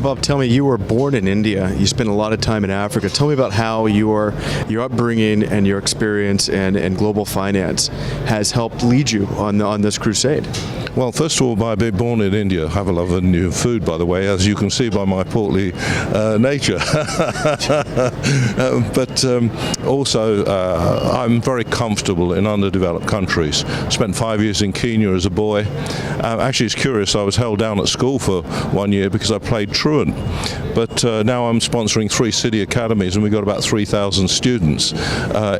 Bob, tell me, you were born in India. You spent a lot of time in Africa. Tell me about how your upbringing and your experience and global finance has helped lead you on this crusade. Well, first of all, by being born in India, I have a love of new food, by the way, as you can see by my portly nature. But also, I'm very comfortable in underdeveloped countries. Spent 5 years in Kenya as a boy. Actually, it's curious, I was held down at school for 1 year because I played truant. But now I'm sponsoring 3 city academies, and we've got about 3,000 students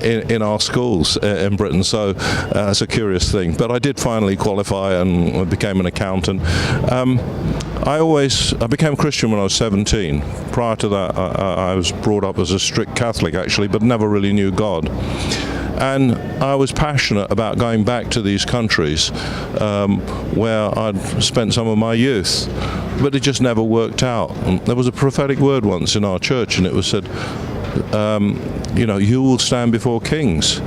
in our schools in Britain. So it's a curious thing. But I did finally qualify and became an accountant. I became a Christian when I was 17. Prior to that, I was brought up as a strict Catholic, actually, but never really knew God. And I was passionate about going back to these countries where I'd spent some of my youth, but it just never worked out. And there was a prophetic word once in our church, and it was said, you will stand before kings.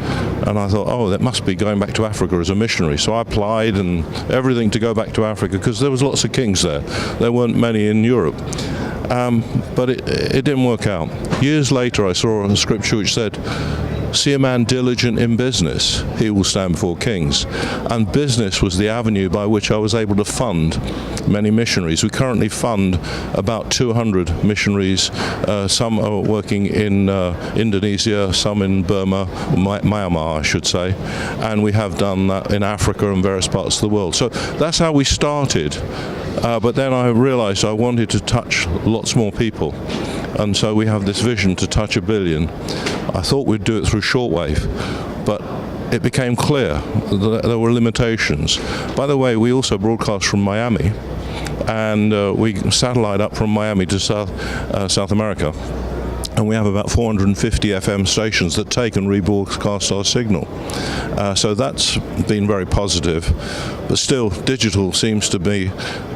And I thought, oh, that must be going back to Africa as a missionary. So I applied and everything to go back to Africa, because there was lots of kings there. There weren't many in Europe. But it didn't work out. Years later, I saw a scripture which said, see a man diligent in business, he will stand before kings. And business was the avenue by which I was able to fund many missionaries. We currently fund about 200 missionaries. Some are working in Indonesia, some in Burma, Myanmar, I should say. And we have done that in Africa and various parts of the world. So that's how we started. But then I realized I wanted to touch lots more people. And so we have this vision to touch 1 billion. I thought we'd do it through shortwave, but it became clear that there were limitations. By the way, we also broadcast from Miami, and we satellite up from Miami to South America. And we have about 450 FM stations that take and rebroadcast our signal. So that's been very positive. But still, digital seems to be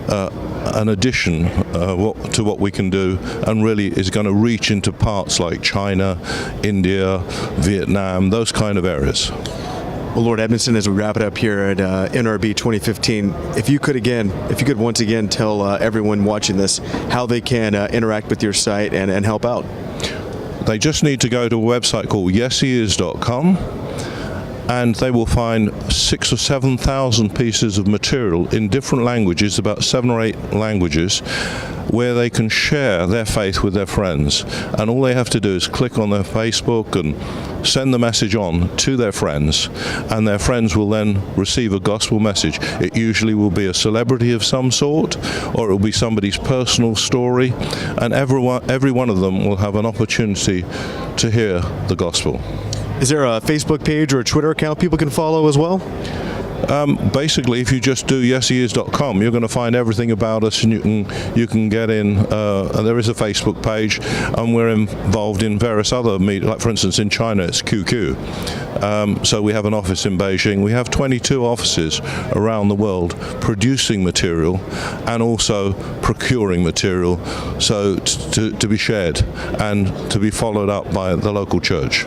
an addition to what we can do, and really is going to reach into parts like China, India, Vietnam, those kind of areas. Well, Lord Edmiston, as we wrap it up here at NRB 2015, if you could once again tell everyone watching this how they can interact with your site and help out. They just need to go to a website called yesheis.com, and they will find 6,000 or 7,000 pieces of material in different languages, about 7 or 8 languages, where they can share their faith with their friends. And all they have to do is click on their Facebook and send the message on to their friends, and their friends will then receive a gospel message. It usually will be a celebrity of some sort, or it will be somebody's personal story, and every one of them will have an opportunity to hear the gospel. Is there a Facebook page or a Twitter account people can follow as well? Basically, if you just do yesheis.com, you're going to find everything about us, and you can get in. There is a Facebook page, and we're involved in various other media. Like, for instance, in China, it's QQ. So we have an office in Beijing. We have 22 offices around the world producing material and also procuring material, so to be shared and to be followed up by the local church.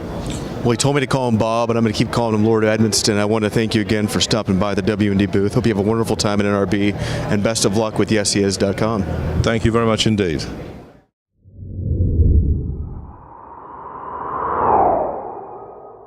Well, he told me to call him Bob, and I'm going to keep calling him Lord Edmiston. I want to thank you again for stopping by the WND booth. Hope you have a wonderful time at NRB, and best of luck with yesheis.com. Thank you very much indeed.